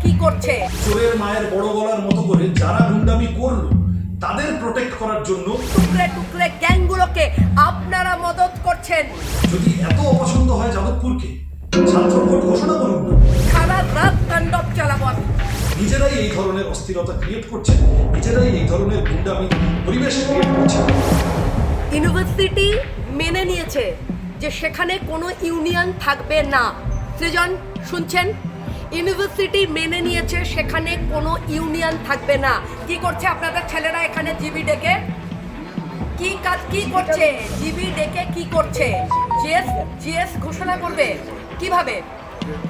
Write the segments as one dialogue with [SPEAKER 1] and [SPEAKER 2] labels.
[SPEAKER 1] কি করছে?
[SPEAKER 2] চোরের মায়ের বড় গলার মতো করে যারা গুন্ডামি করলো তাদের প্রোটেক্ট করার জন্য
[SPEAKER 1] টুকরে টুকরে গ্যাংগুলোকে আপনারা মদত করছেন।
[SPEAKER 2] যদি এত অপছন্দ হয় যাদবপুরকে, ছাত্র ভোট ঘোষণা করুন না।
[SPEAKER 1] সারা রাত তাণ্ডব চালাবো আমি।
[SPEAKER 2] নিজেরাই এই ধরনের অস্থিরতা ক্রিয়েট করছেন, নিজেরাই এই ধরনের গুন্ডামি পরিবেশ ক্রিয়েট করছেন।
[SPEAKER 1] ইউনিভার্সিটি মেনে নিয়েছে যে সেখানে কোনো ইউনিয়ন থাকবে না। সৃজন শুনছেন? ইউনিভার্সিটি মেনে নিয়েছে সেখানে কোনো ইউনিয়ন থাকবে না। কি করছে আপনাদের ছেলেরা এখানে জিবি ডেকে? কি কাজ কি করছে? জিবি ডেকে কি করছে? জিএস ঘোষণা করবে কিভাবে?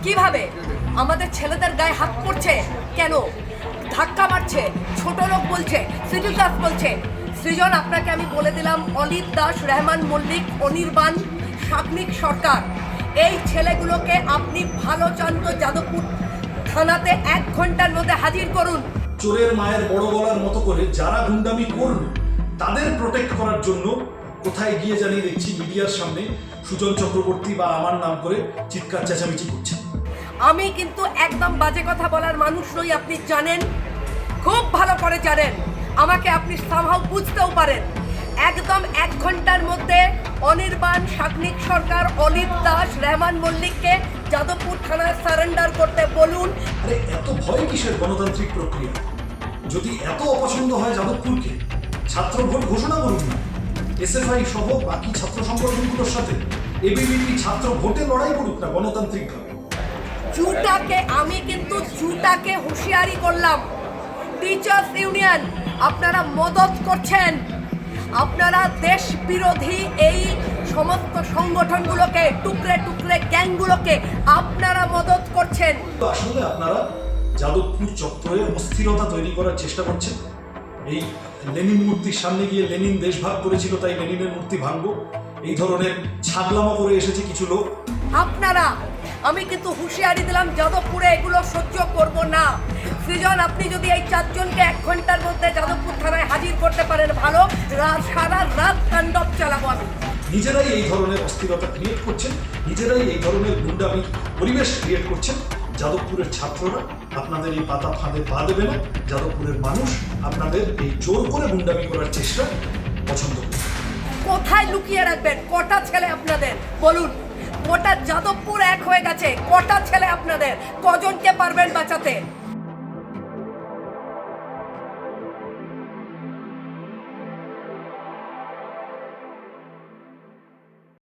[SPEAKER 1] কিভাবে আমাদের ছেলেদের গায়ে হাত পড়ছে? কেন ধাক্কা মারছে? ছোট লোক বলছে, সিভিল দাস বলছে। সৃজন, আপনাকে আমি বলে দিলাম, অলিত দাস, রহমান মল্লিক, অনির্বাণ, সাগ্নিক সরকার, এই ছেলেগুলোকে আপনি ভালো চান তো যাদবপুর থানাতে 1 ঘন্টার মধ্যে হাজির করুন।
[SPEAKER 2] চোরের মায়ের বড় গলার মতো করে যারা গুন্ডামি করলো তাদের প্রোটেক্ট করার জন্য কোথায় গিয়ে জানিয়ে দেখছি মিডিয়ার সামনে সুজন চক্রবর্তী বা আমার নাম করে চিৎকার চেঁচামেচি করছে।
[SPEAKER 1] আমি কিন্তু একদম বাজে কথা বলার মানুষ নই, আপনি জানেন, খুব ভালো করে জানেন। আমাকে আপনি সামহাও বুঝতেও পারেন। একদম 1 ঘন্টার মধ্যে অনির্বাণ, সাগ্নিক সরকার, অলিত দাস, রহমান মল্লিককে যাদবপুর থানায় সারেন্ডার করতে বলুন।
[SPEAKER 2] আরে এত ভয় কিসের গণতান্ত্রিক প্রক্রিয়া? যদি এত অপছন্দ হয় যাদবপুরকে, ছাত্র ভোট ঘোষণা করুন না। এসএফআই সহ বাকি ছাত্র সংগঠনগুলোর সাথে এবিভিপি ছাত্র ভোটে লড়াই করুক না গণতান্ত্রিকভাবে।
[SPEAKER 1] আমি কিন্তু জুটাকে হুঁশিয়ারি করলাম। টিচার্স ইউনিয়ন, আপনারা মদত করছেন। আপনারা দেশ বিরোধী এই সমস্ত সংগঠনগুলোকে, টুকরে টুকরে গ্যাংগুলোকে আপনারা মদত করছেন।
[SPEAKER 2] আসলে আপনারা যাদবপুর চত্বরে অস্থিরতা তৈরি করার চেষ্টা করছেন। এই লেনিন মূর্তির সামনে গিয়ে লেনিন দেশভাগ করেছিল তাই লেনিনের মূর্তি ভাঙবো, এই ধরনের ছাগলামো করে এসেছে কিছু লোক।
[SPEAKER 1] আপনারা, আমি কিন্তু হুঁশিয়ারি দিলাম, যাদবপুরে এগুলো সহ্য করব না। সৃজন, আপনি যদি এই 4 জনকে 1 ঘন্টার মধ্যে যাদবপুর থানায় হাজির করতে পারেন, ভালো। সারা রাত তাণ্ডব চালাবো আমি।
[SPEAKER 2] নিজেরাই এই ধরনের অস্থিরতা ক্রিয়েট করছেন, নিজেরাই এই ধরনের গুন্ডামি পরিবেশ ক্রিয়েট করছেন। যাদবপুরের ছাত্ররা আপনাদের এই পাতা ফাঁদে পা দেবে না। যাদবপুরের মানুষ আপনাদের এই জোর করে গুন্ডামি করার চেষ্টা পছন্দ করে।
[SPEAKER 1] কোথায় লুকিয়ে রাখবেন? কটা ছেলে আপনাদের বলুন? গোটা যাদবপুর এক হয়ে গেছে। কটা ছেলে আপনাদের? কজনকে পারবেন বাঁচাতে?